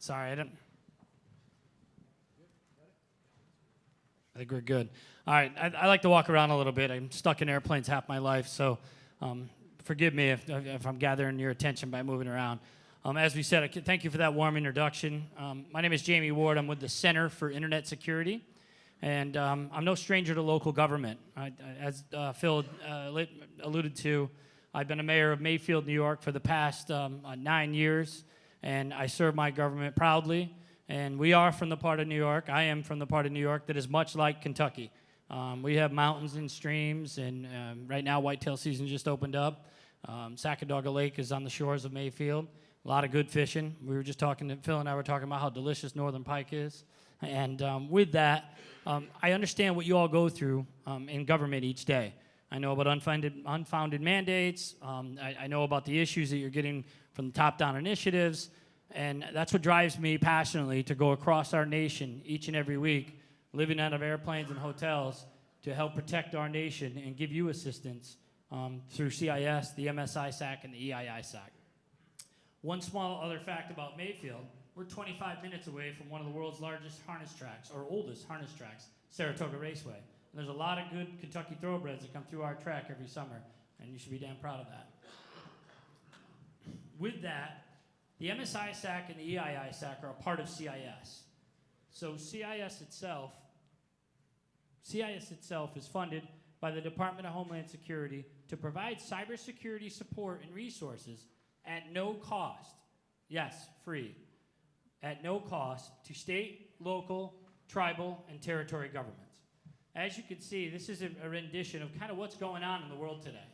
Sorry, I think we're good. All right, I like to walk around a little bit. I'm stuck in airplanes half my life, so forgive me if I'm gathering your attention by moving around. As we said, thank you for that warm introduction. My name is Jamie Ward. I'm with the Center for Internet Security, and I'm no stranger to local government. As Phil alluded to, I've been a mayor of Mayfield, New York for the past 9 years, and I serve my government proudly. And we are from the part of New York, I am from the part of New York that is much like Kentucky. We have mountains and streams, and right now whitetail season just opened up. Sacandaga Lake is on the shores of Mayfield. A lot of good fishing. We were just talking, Phil and I were talking about how delicious northern pike is. And with that, I understand what you all go through in government each day. I know about unfounded mandates. I know about the issues that you're getting from the top-down initiatives. And that's what drives me passionately to go across our nation each and every week, living out of airplanes and hotels to help protect our nation and give you assistance through CIS, the MSISEC, and the EIISAC. One small other fact about Mayfield, we're 25 minutes away from one of the world's largest harness tracks, or oldest harness tracks, Saratoga Raceway. And there's a lot of good Kentucky thoroughbreds that come through our track every summer, and you should be damn proud of that. With that, the MSISAC and the EIISAC are a part of CIS. So CIS itself is funded by the Department of Homeland Security to provide cybersecurity support and resources at no cost, yes, free, at no cost to state, local, tribal, and territory governments. As you can see, this is a rendition of kind of what's going on in the world today.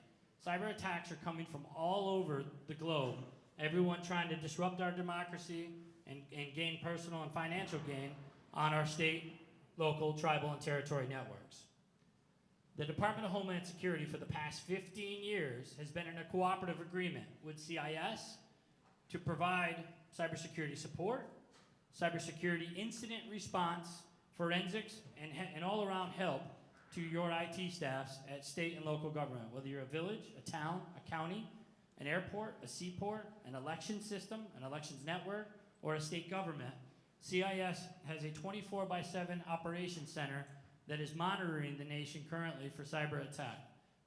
Cyber attacks are coming from all over the globe, everyone trying to disrupt our democracy and gain personal and financial gain on our state, local, tribal, and territory networks. The Department of Homeland Security for the past 15 years has been in a cooperative agreement with CIS to provide cybersecurity support, cybersecurity incident response, forensics, and all-around help to your IT staffs at state and local government, whether you're a village, a town, a county, an airport, a seaport, an election system, an elections network, or a state government. CIS has a 24/7 operations center that is monitoring the nation currently for cyber attack.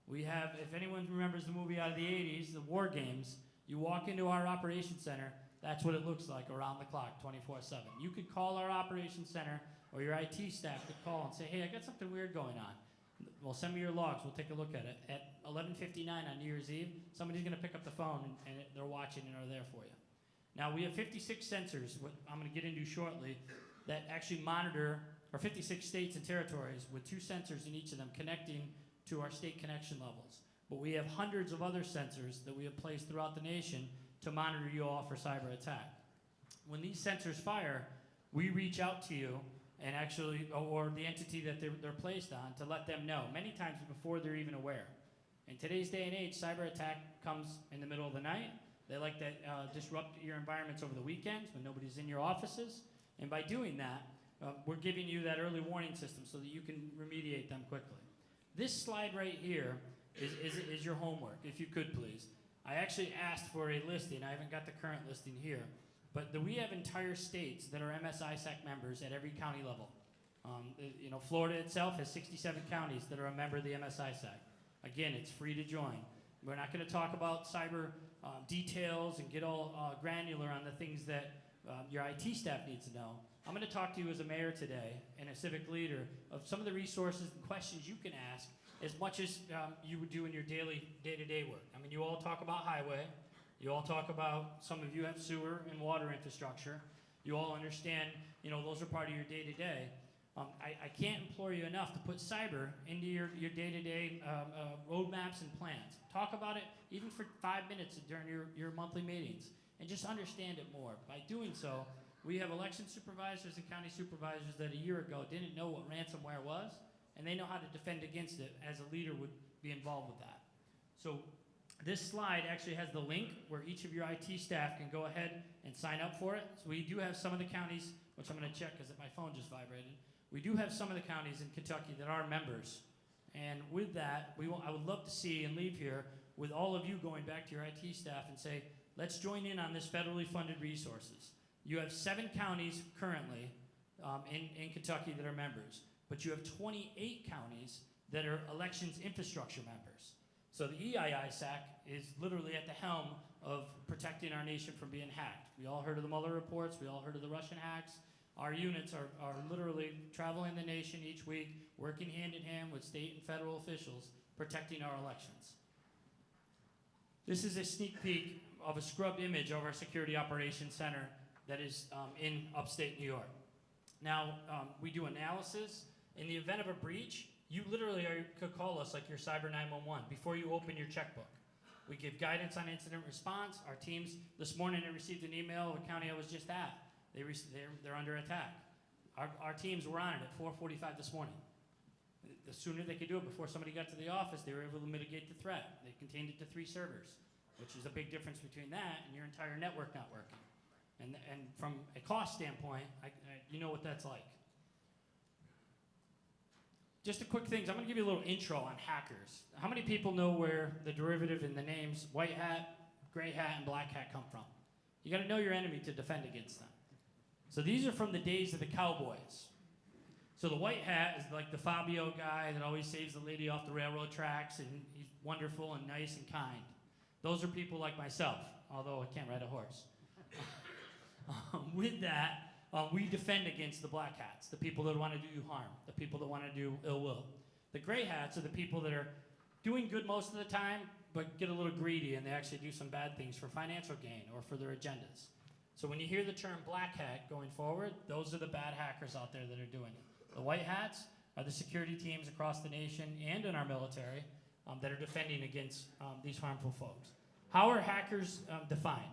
We have, if anyone remembers the movie out of the 80s, the War Games, you walk into our operations center, that's what it looks like around the clock, 24/7. You could call our operations center, or your IT staff could call and say, hey, I got something weird going on. Well, send me your logs, we'll take a look at it. At 11:59 on New Year's Eve, somebody's gonna pick up the phone and they're watching and are there for you. Now, we have 56 sensors, what I'm gonna get into shortly, that actually monitor, or 56 states and territories with 2 sensors in each of them connecting to our state connection levels. But we have hundreds of other sensors that we have placed throughout the nation to monitor you all for cyber attack. When these sensors fire, we reach out to you and actually, or the entity that they're placed on, to let them know, many times before they're even aware. In today's day and age, cyber attack comes in the middle of the night. They like to disrupt your environments over the weekends when nobody's in your offices. And by doing that, we're giving you that early warning system so that you can remediate them quickly. This slide right here is your homework, if you could please. I actually asked for a listing. I haven't got the current listing here. But we have entire states that are MSISEC members at every county level. Florida itself has 67 counties that are a member of the MSISEC. Again, it's free to join. We're not going to talk about cyber details and get all granular on the things that your IT staff needs to know. I'm going to talk to you as a mayor today and a civic leader of some of the resources and questions you can ask as much as you would do in your daily day-to-day work. I mean, you all talk about highway. You all talk about, some of you have sewer and water infrastructure. You all understand, those are part of your day-to-day. I can't implore you enough to put cyber into your day-to-day roadmaps and plans. Talk about it even for 5 minutes during your monthly meetings and just understand it more. By doing so, we have election supervisors and county supervisors that a year ago didn't know what ransomware was, and they know how to defend against it as a leader would be involved with that. So this slide actually has the link where each of your IT staff can go ahead and sign up for it. So we do have some of the counties, which I'm going to check because my phone just vibrated. We do have some of the counties in Kentucky that are members. And with that, I would love to see and leave here with all of you going back to your IT staff and say, let's join in on this federally funded resources. You have 7 counties currently in Kentucky that are members, but you have 28 counties that are elections infrastructure members. So the MSISEC is literally at the helm of protecting our nation from being hacked. We all heard of the Mueller reports. We all heard of the Russian hacks. Our units are literally traveling the nation each week, working hand in hand with state and federal officials, protecting our elections. This is a sneak peek of a scrubbed image of our Security Operation Center that is in upstate New York. Now, we do analysis. In the event of a breach, you literally could call us like your Cyber 911 before you open your checkbook. We give guidance on incident response. Our teams, this morning I received an email of a county I was just at. They're under attack. Our teams were on it at 4:45 this morning. The sooner they could do it before somebody got to the office, they were able to mitigate the threat. They contained it to 3 servers, which is a big difference between that and your entire network not working. And from a cost standpoint, you know what that's like. Just a quick thing, I'm going to give you a little intro on hackers. How many people know where the derivative in the names white hat, gray hat, and black hat come from? You got to know your enemy to defend against them. So these are from the days of the cowboys. So the white hat is like the Fabio guy that always saves the lady off the railroad tracks, and he's wonderful and nice and kind. Those are people like myself, although I can't ride a horse. With that, we defend against the black hats, the people that want to do you harm, the people that want to do ill will. The gray hats are the people that are doing good most of the time, but get a little greedy and they actually do some bad things for financial gain or for their agendas. So when you hear the term black hat going forward, those are the bad hackers out there that are doing it. The white hats are the security teams across the nation and in our military that are defending against these harmful folks. How are hackers defined?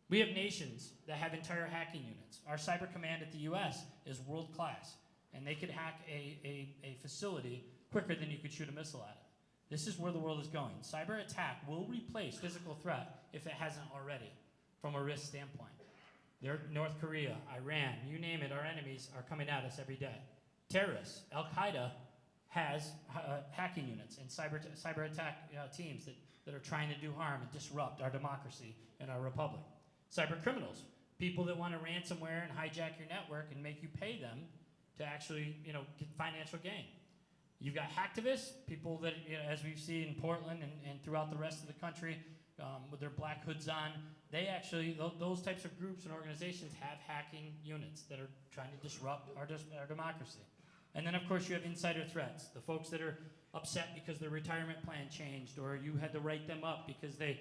We have nations that have entire hacking units. Our cyber command at the US is world class, and they could hack a facility quicker than you could shoot a missile at it. This is where the world is going. Cyberattack will replace physical threat if it hasn't already from a risk standpoint. North Korea, Iran, you name it, our enemies are coming at us every day. Terrorists, Al-Qaeda has hacking units and cyber attack teams that are trying to do harm and disrupt our democracy and our republic. Cyber criminals, people that want to ransomware and hijack your network and make you pay them to actually, get financial gain. You've got hacktivists, people that, as we've seen in Portland and throughout the rest of the country, with their black hoods on, they actually, those types of groups and organizations have hacking units that are trying to disrupt our democracy. And then, of course, you have insider threats, the folks that are upset because their retirement plan changed or you had to write them up because they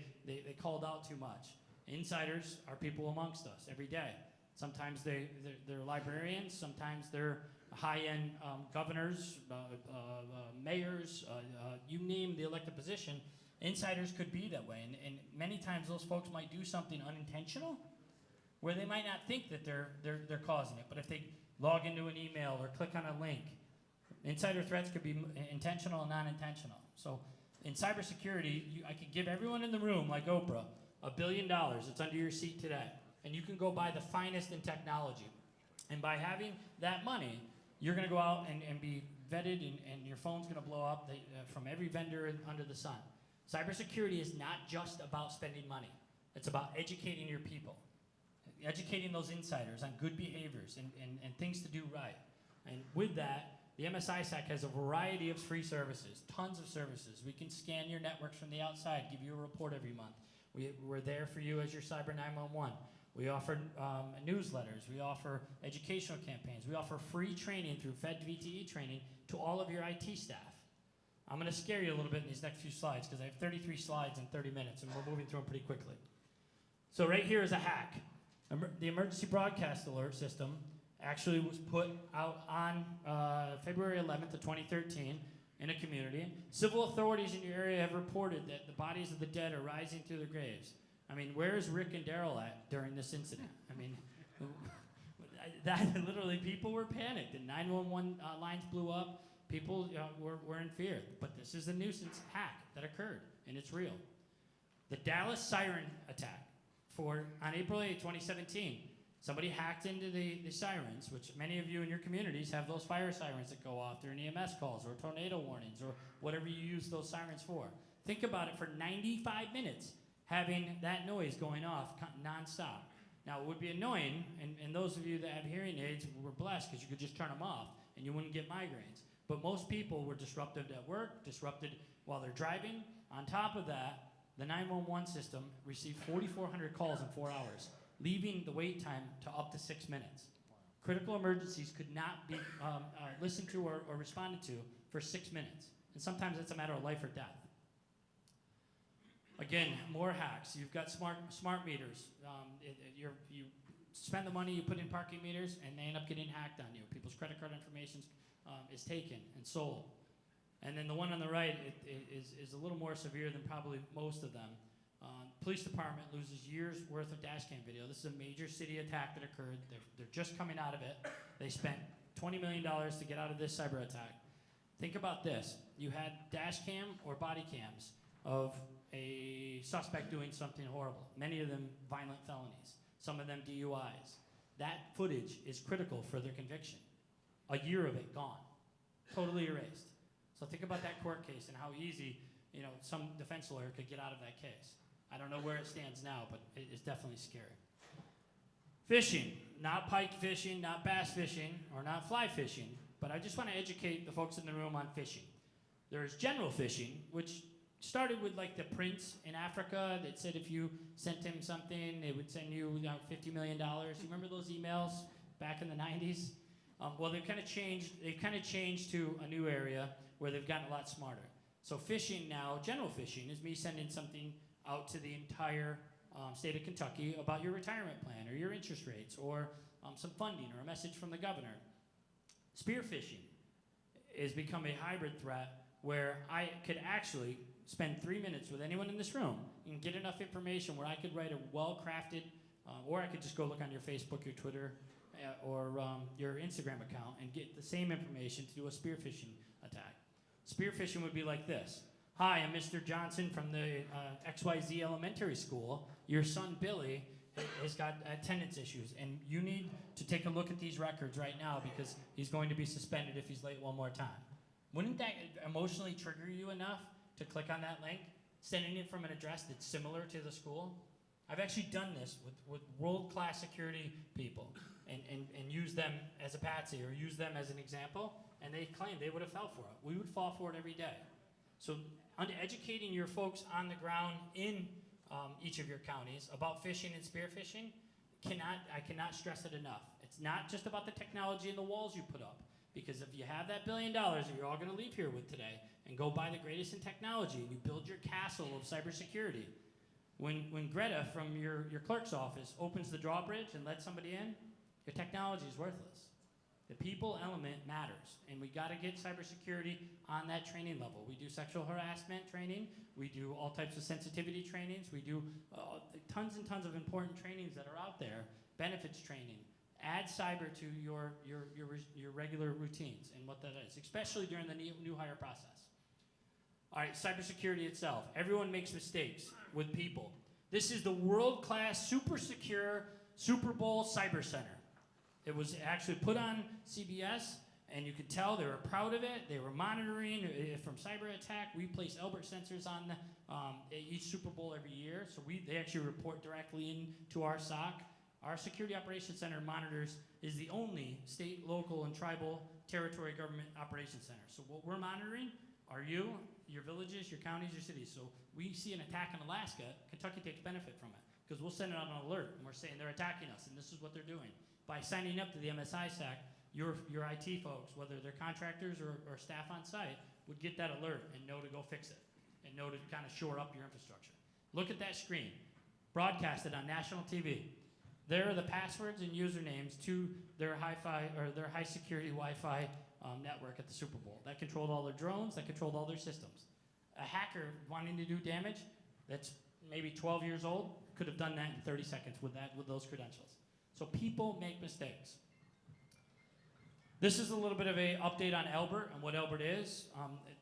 called out too much. Insiders are people amongst us every day. Sometimes they're librarians, sometimes they're high-end governors, mayors, you name the elected position. Insiders could be that way, and many times those folks might do something unintentional where they might not think that they're causing it, but if they log into an email or click on a link, insider threats could be intentional and non-intentional. So in cybersecurity, I could give everyone in the room, like Oprah, $1 billion. It's under your seat today, and you can go buy the finest in technology. And by having that money, you're going to go out and be vetted, and your phone's going to blow up from every vendor under the sun. Cybersecurity is not just about spending money. It's about educating your people, educating those insiders on good behaviors and things to do right. And with that, the MSISEC has a variety of free services, tons of services. We can scan your networks from the outside, give you a report every month. We're there for you as your Cyber 911. We offer newsletters. We offer educational campaigns. We offer free training through Fed VTE training to all of your IT staff. I'm going to scare you a little bit in these next few slides because I have 33 slides in 30 minutes, and we're moving through them pretty quickly. So right here is a hack. The emergency broadcast alert system actually was put out on February 11th of 2013 in a community. Civil authorities in your area have reported that the bodies of the dead are rising through their graves. I mean, where is Rick and Daryl at during this incident? I mean, that literally people were panicked, and 911 lines blew up. People were in fear, but this is a nuisance hack that occurred, and it's real. The Dallas Siren attack on April 8, 2017, somebody hacked into the sirens, which many of you in your communities have those fire sirens that go off during EMS calls or tornado warnings or whatever you use those sirens for. Think about it, for 95 minutes, having that noise going off nonstop. Now, it would be annoying, and those of you that have hearing aids were blessed because you could just turn them off and you wouldn't get migraines. But most people were disrupted at work, disrupted while they're driving. On top of that, the 911 system received 4,400 calls in 4 hours, leaving the wait time to up to 6 minutes. Critical emergencies could not be listened to or responded to for 6 minutes. And sometimes it's a matter of life or death. Again, more hacks. You've got smart meters. You spend the money, you put in parking meters, and they end up getting hacked on you. People's credit card information is taken and sold. And then the one on the right is a little more severe than probably most of them. Police department loses years worth of dash cam video. This is a major city attack that occurred. They're just coming out of it. They spent $20 million to get out of this cyber attack. Think about this. You had dash cam or body cams of a suspect doing something horrible. Many of them violent felonies. Some of them DUIs. That footage is critical for their conviction. A year of it gone. Totally erased. So think about that court case and how easy, some defense lawyer could get out of that case. I don't know where it stands now, but it is definitely scary. Fishing, not pike fishing, not bass fishing, or not fly fishing, but I just want to educate the folks in the room on fishing. There's general fishing, which started with like the prince in Africa that said if you sent him something, they would send you $50 million. You remember those emails back in the 90s? Well, they've kind of changed to a new area where they've gotten a lot smarter. So fishing now, general fishing, is me sending something out to the entire state of Kentucky about your retirement plan or your interest rates or some funding or a message from the governor. Spearfishing has become a hybrid threat where I could actually spend 3 minutes with anyone in this room and get enough information where I could write a well-crafted, or I could just go look on your Facebook, your Twitter, or your Instagram account and get the same information to do a spearfishing attack. Spearfishing would be like this. Hi, I'm Mr. Johnson from the XYZ Elementary School. Your son, Billy, has got attendance issues, and you need to take a look at these records right now because he's going to be suspended if he's late one more time. Wouldn't that emotionally trigger you enough to click on that link, sending it from an address that's similar to the school? I've actually done this with world-class security people and use them as a patsy or use them as an example, and they claim they would have fell for it. We would fall for it every day. So educating your folks on the ground in each of your counties about fishing and spearfishing, I cannot stress it enough. It's not just about the technology and the walls you put up, because if you have that $1 billion that you're all going to leave here with today and go buy the greatest in technology and you build your castle of cybersecurity, when Greta from your clerk's office opens the drawbridge and lets somebody in, your technology is worthless. The people element matters, and we got to get cybersecurity on that training level. We do sexual harassment training. We do all types of sensitivity trainings. We do tons and tons of important trainings that are out there, benefits training. Add cyber to your regular routines and what that is, especially during the new hire process. All right, cybersecurity itself. Everyone makes mistakes with people. This is the world-class, super secure Super Bowl Cyber Center. It was actually put on CBS, and you could tell they were proud of it. They were monitoring from Cyberattack. We place Elbert sensors on each Super Bowl every year, so they actually report directly into our SOC. Our Security Operation Center monitors is the only state, local, and tribal territory government operations center. So what we're monitoring are you, your villages, your counties, your cities. So we see an attack in Alaska, Kentucky takes benefit from it because we'll send out an alert and we're saying they're attacking us and this is what they're doing. By signing up to the MSISEC, your IT folks, whether they're contractors or staff on site, would get that alert and know to go fix it and know to kind of shore up your infrastructure. Look at that screen, broadcasted on national TV. There are the passwords and usernames to their high security Wi-Fi network at the Super Bowl. That controlled all their drones, that controlled all their systems. A hacker wanting to do damage that's maybe 12 years old could have done that in 30 seconds with those credentials. So people make mistakes. This is a little bit of an update on Elbert and what Elbert is.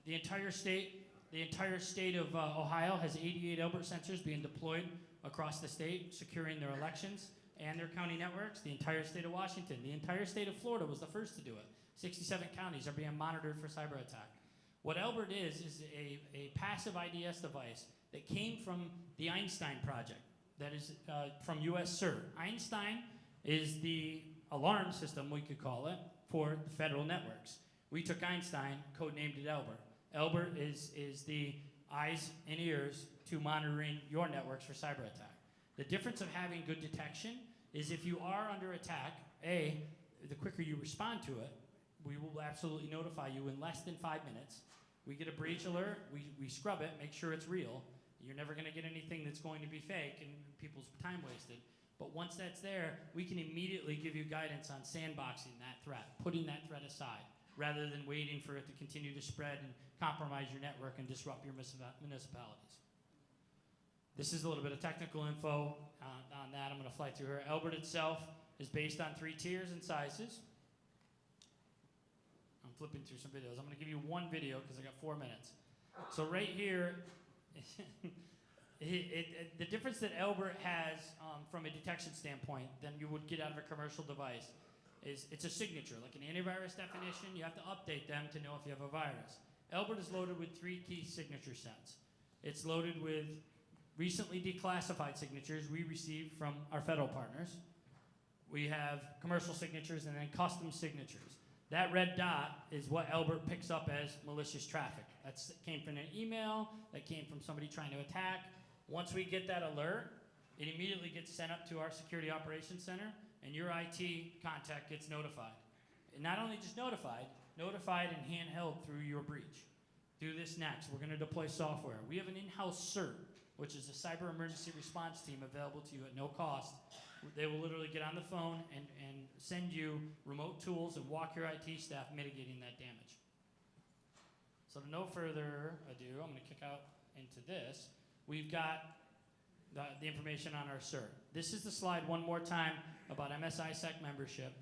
The entire state of Ohio has 88 Elbert sensors being deployed across the state, securing their elections and their county networks. The entire state of Washington, the entire state of Florida was the first to do it. 67 counties are being monitored for cyber attack. What Elbert is a passive IDS device that came from the Einstein project. that is from US CERT. Einstein is the alarm system, we could call it, for the federal networks. We took Einstein, codenamed it Elbert. Elbert is the eyes and ears to monitoring your networks for cyber attack. The difference of having good detection is if you are under attack, the quicker you respond to it, we will absolutely notify you in less than 5 minutes. We get a breach alert, we scrub it, make sure it's real. You're never gonna get anything that's going to be fake and people's time wasted. But once that's there, we can immediately give you guidance on sandboxing that threat, putting that threat aside, rather than waiting for it to continue to spread and compromise your network and disrupt your municipalities. This is a little bit of technical info on that. I'm gonna fly through here. Elbert itself is based on 3 tiers and sizes. I'm flipping through some videos. I'm gonna give you one video because I got 4 minutes. So right here, the difference that Elbert has from a detection standpoint than you would get out of a commercial device is it's a signature, like an antivirus definition. You have to update them to know if you have a virus. Elbert is loaded with 3 key signature sets. It's loaded with recently declassified signatures we received from our federal partners. We have commercial signatures and then custom signatures. That red dot is what Elbert picks up as malicious traffic. That came from an email, that came from somebody trying to attack. Once we get that alert, it immediately gets sent up to our Security Operation Center, and your IT contact gets notified. And not only just notified and handheld through your breach. Do this next. We're gonna deploy software. We have an in-house CERT, which is a cyber emergency response team available to you at no cost. They will literally get on the phone and send you remote tools and walk your IT staff mitigating that damage. So to no further ado, I'm gonna kick out into this. We've got the information on our CERT. This is the slide one more time about MSISEC membership.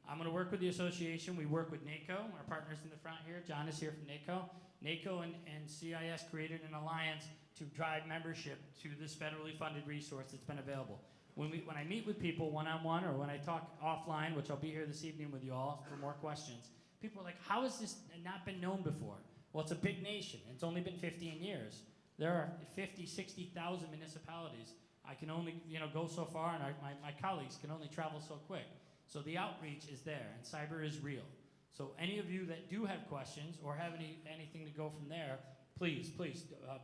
I'm gonna work with the association. We work with NACo, our partners in the front here. John is here from NACo. NACo and CIS created an alliance to drive membership to this federally funded resource that's been available. When I meet with people one-on-one or when I talk offline, which I'll be here this evening with you all for more questions, people are like, how has this not been known before? Well, it's a big nation. It's only been 15 years. There are 50, 60,000 municipalities. I can only go so far, and my colleagues can only travel so quick. So the outreach is there, and cyber is real. So any of you that do have questions or have anything to go from there, please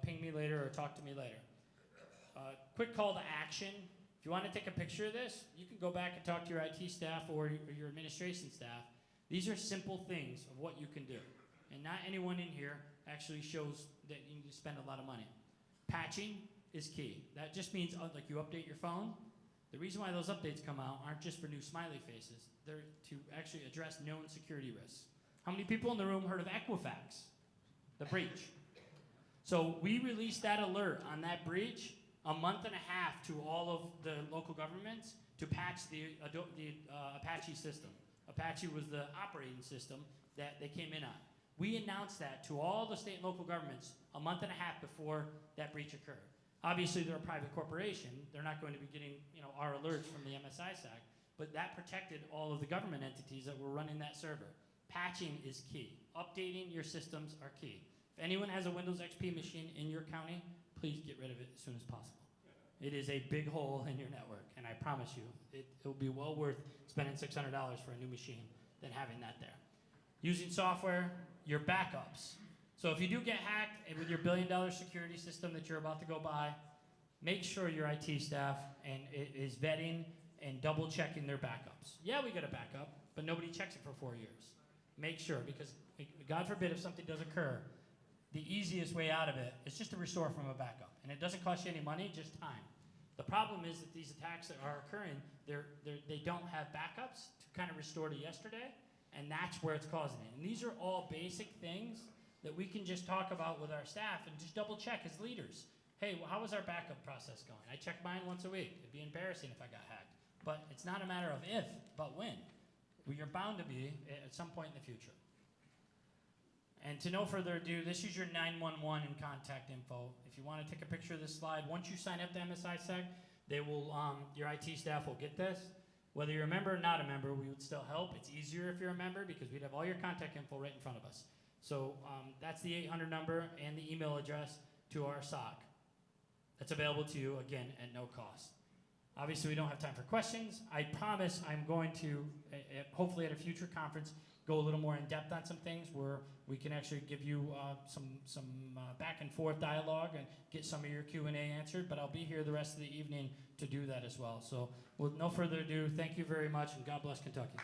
ping me later or talk to me later. Quick call to action. If you want to take a picture of this, you can go back and talk to your IT staff or your administration staff. These are simple things of what you can do. And not anyone in here actually shows that you need to spend a lot of money. Patching is key. That just means like you update your phone. The reason why those updates come out aren't just for new smiley faces. They're to actually address known security risks. How many people in the room heard of Equifax, the breach? So we released that alert on that breach a month and a half to all of the local governments to patch the Apache system. Apache was the operating system that they came in on. We announced that to all the state and local governments a month and a half before that breach occurred. Obviously, they're a private corporation. They're not going to be getting our alerts from the MSISEC, but that protected all of the government entities that were running that server. Patching is key. Updating your systems are key. If anyone has a Windows XP machine in your county, please get rid of it as soon as possible. It is a big hole in your network, and I promise you, it will be well worth spending $600 for a new machine than having that there. Using software, your backups. So if you do get hacked and with your billion-dollar security system that you're about to go buy, make sure your IT staff is vetting and double-checking their backups. Yeah, we get a backup, but nobody checks it for 4 years. Make sure, because God forbid if something does occur, the easiest way out of it is just to restore from a backup. And it doesn't cost you any money, just time. The problem is that these attacks that are occurring, they don't have backups to kind of restore to yesterday, and that's where it's causing it. And these are all basic things that we can just talk about with our staff and just double check as leaders. Hey, well, how is our backup process going? I check mine once a week. It'd be embarrassing if I got hacked. But it's not a matter of if, but when. You're bound to be at some point in the future. And to no further ado, this is your 911 and contact info. If you want to take a picture of this slide, once you sign up to MSISEC, they will, your IT staff will get this. Whether you're a member or not a member, we would still help. It's easier if you're a member because we'd have all your contact info right in front of us. So that's the 800 number and the email address to our SOC. That's available to you, again, at no cost. Obviously, we don't have time for questions. I promise I'm going to, hopefully at a future conference, go a little more in depth on some things where we can actually give you some back and forth dialogue and get some of your Q&A answered. But I'll be here the rest of the evening to do that as well. So with no further ado, thank you very much, and God bless Kentucky.